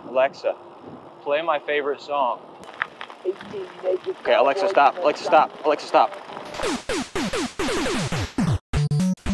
Alexa, play my favorite song. Okay, Alexa, stop. Alexa, stop. Alexa, stop.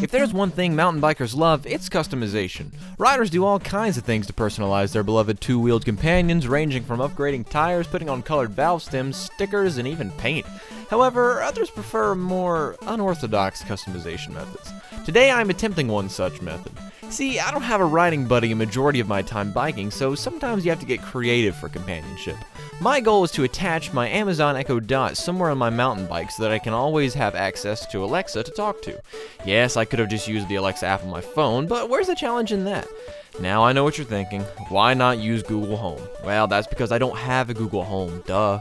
If there's one thing mountain bikers love, it's customization. Riders do all kinds of things to personalize their beloved two-wheeled companions, ranging from upgrading tires, putting on colored valve stems, stickers, and even paint. However, others prefer more unorthodox customization methods. Today I'm attempting one such method. See, I don't have a riding buddy a majority of my time biking, so sometimes you have to get creative for companionship. My goal is to attach my Amazon Echo Dot somewhere on my mountain bike so that I can always have access to Alexa to talk to. Yes, I could have just used the Alexa app on my phone, but where's the challenge in that? Now I know what you're thinking. Why not use Google Home? Well, that's because I don't have a Google Home, duh.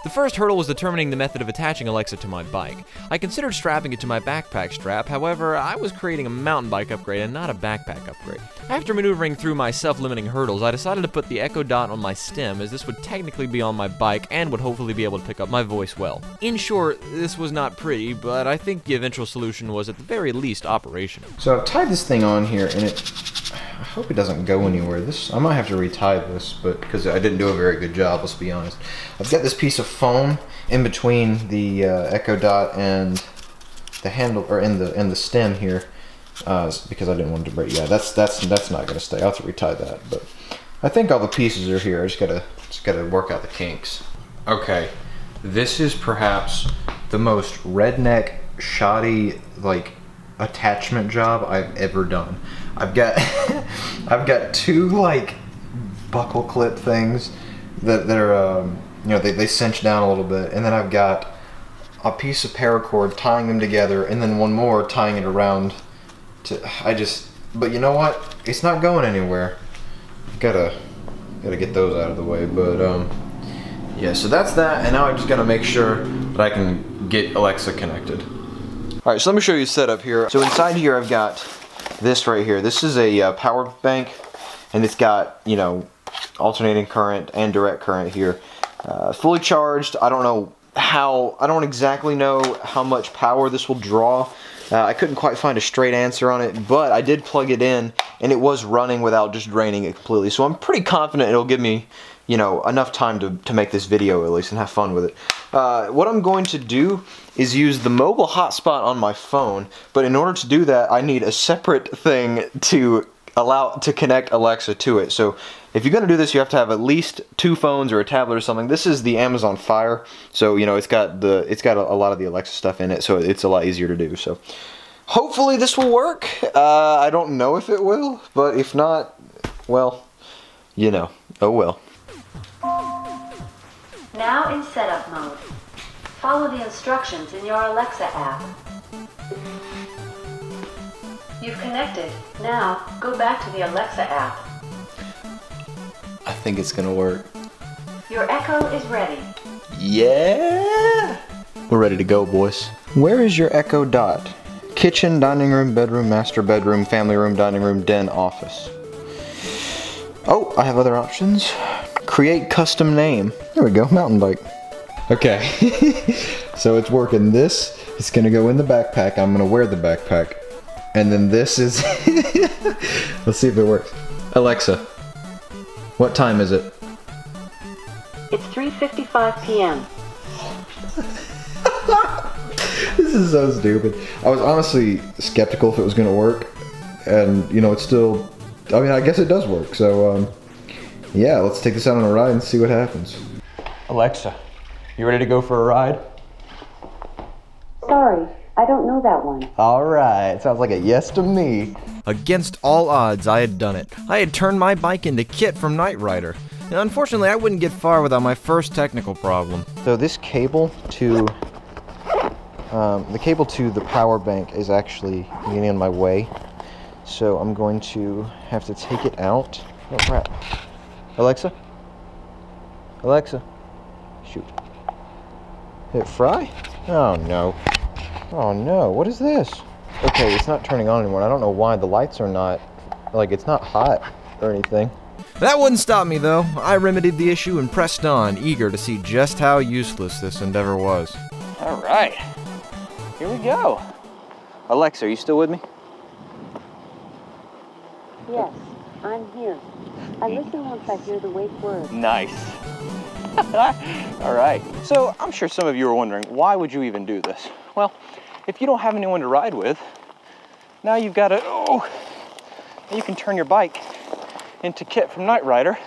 The first hurdle was determining the method of attaching Alexa to my bike. I considered strapping it to my backpack strap, however, I was creating a mountain bike upgrade and not a backpack upgrade. After maneuvering through my self-limiting hurdles, I decided to put the Echo Dot on my stem, as this would technically be on my bike and would hopefully be able to pick up my voice well. In short, this was not pretty, but I think the eventual solution was at the very least operational. So I've tied this thing on here, and I hope it doesn't go anywhere. I might have to retie this, but because I didn't do a very good job, let's be honest. I've got this piece of foam in between the Echo Dot and the handle, or in the stem here, because I didn't want it to break. Yeah, that's not gonna stay. I'll have to retie that, but I think all the pieces are here. I just gotta work out the kinks. Okay, this is perhaps the most redneck, shoddy, like, attachment job I've ever done. I've got I've got two like buckle clip things that are you know, they cinch down a little bit, and then I've got a piece of paracord tying them together, and then one more tying it around to but you know what, it's not going anywhere. Gotta get those out of the way. But yeah, so that's that, and now I just gotta make sure that I can get Alexa connected. Alright, so let me show you the setup here. So inside here I've got this right here. This is a power bank, and it's got, you know, alternating current and direct current here. Fully charged. I don't exactly know how much power this will draw. I couldn't quite find a straight answer on it, but I did plug it in, and it was running without just draining it completely. So I'm pretty confident it'll give me, you know, enough time to make this video at least and have fun with it. What I'm going to do is use the mobile hotspot on my phone, but in order to do that, I need a separate thing to connect Alexa to it. So if you're going to do this, you have to have at least two phones or a tablet or something. This is the Amazon Fire, so you know it's got a lot of the Alexa stuff in it, so it's a lot easier to do. So hopefully this will work. I don't know if it will, but if not, well, you know, oh well. Now in setup mode. Follow the instructions in your Alexa app. You've connected. Now, go back to the Alexa app. I think it's gonna work. Your Echo is ready. Yeah! We're ready to go, boys. Where is your Echo Dot? Kitchen, dining room, bedroom, master bedroom, family room, dining room, den, office. Oh, I have other options. Create custom name. There we go, mountain bike. Okay, so it's working. This is gonna go in the backpack. I'm gonna wear the backpack. And then this is, let's see if it works. Alexa, what time is it? It's 3:55 p.m. This is so stupid. I was honestly skeptical if it was gonna work. And you know, it's still, I mean, I guess it does work. So yeah, let's take this out on a ride and see what happens. Alexa, you ready to go for a ride? Sorry, I don't know that one. Alright, sounds like a yes to me. Against all odds, I had done it. I had turned my bike into Kit from Knight Rider. Now, unfortunately, I wouldn't get far without my first technical problem. So this cable to the power bank is actually getting in my way. So I'm going to have to take it out. Oh crap. Alexa? Alexa? Shoot. Hit fry? Oh no. Oh no, what is this? Okay, it's not turning on anymore. I don't know why. The lights are not, like, it's not hot or anything. That wouldn't stop me though. I remedied the issue and pressed on, eager to see just how useless this endeavor was. Alright, here we go. Alexa, are you still with me? Yes. I'm here. I listen once I hear the wake word. Nice. All right. So I'm sure some of you are wondering, why would you even do this? Well, if you don't have anyone to ride with, now you've got to, you can turn your bike into Kit from Knight Rider,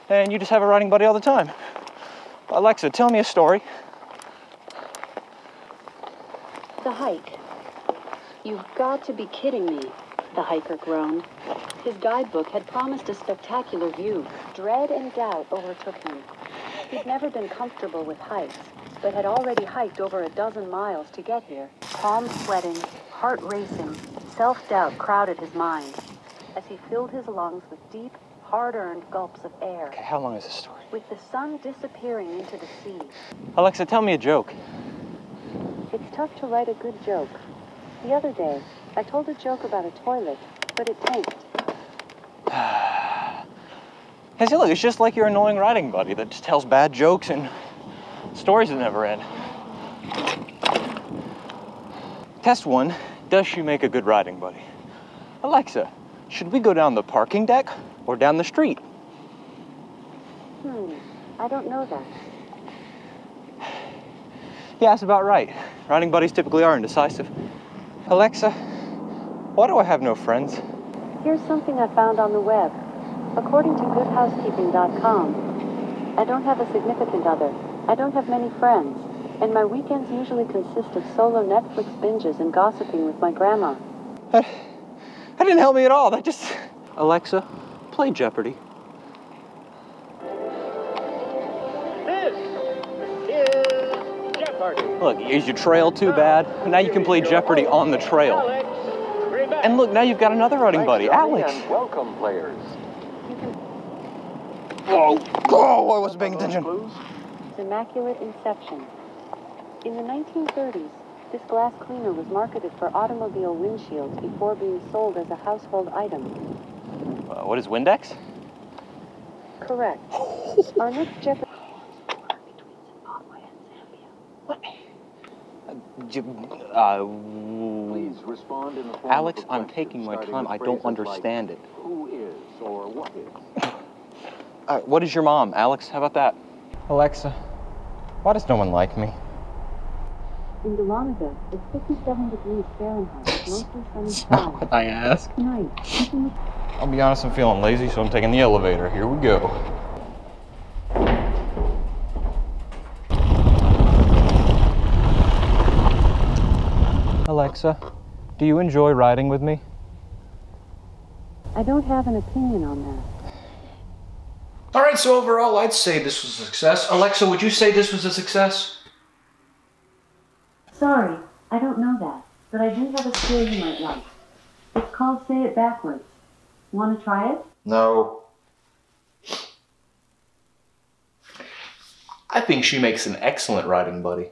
and you just have a riding buddy all the time. Alexa, tell me a story. The hike. You've got to be kidding me, the hiker groaned. His guidebook had promised a spectacular view. Dread and doubt overtook him. He'd never been comfortable with hikes, but had already hiked over a dozen miles to get here. Palms sweating, heart racing, self-doubt crowded his mind as he filled his lungs with deep, hard-earned gulps of air. Okay, how long is this story? With the sun disappearing into the sea. Alexa, tell me a joke. It's tough to write a good joke. The other day, I told a joke about a toilet, but it tanked. Hey, see, look, it's just like your annoying riding buddy that just tells bad jokes and stories that never end. Test 1, does she make a good riding buddy? Alexa, should we go down the parking deck or down the street? I don't know that. Yeah, that's about right. Riding buddies typically are indecisive. Alexa, why do I have no friends? Here's something I found on the web. According to goodhousekeeping.com, I don't have a significant other. I don't have many friends. And my weekends usually consist of solo Netflix binges and gossiping with my grandma. That didn't help me at all. That just... Alexa, play Jeopardy. This is Jeopardy! Look, is your trail too bad? Now you can play Jeopardy on the trail. Alex, remain. And look, now you've got another riding buddy, Alex. And welcome, players. Oh, I wasn't paying attention. It's immaculate inception. In the 1930s, this glass cleaner was marketed for automobile windshields before being sold as a household item. What is Windex? Correct. Our next Jeopardy... Please respond in the form Alex, of a I'm question, taking my starting time. with I don't phrases understand like, it. Who is or what is? What is your mom, Alex? How about that? Alexa, why does no one like me? In Delanovo, it's 57 degrees Fahrenheit, mostly sunny That's not what I asked. Tonight, I'll be honest, I'm feeling lazy, so I'm taking the elevator. Here we go. Alexa, do you enjoy riding with me? I don't have an opinion on that. All right, so overall, I'd say this was a success. Alexa, would you say this was a success? Sorry, I don't know that, but I do have a skill you might like. It's called Say It Backwards. Want to try it? No. I think she makes an excellent riding buddy.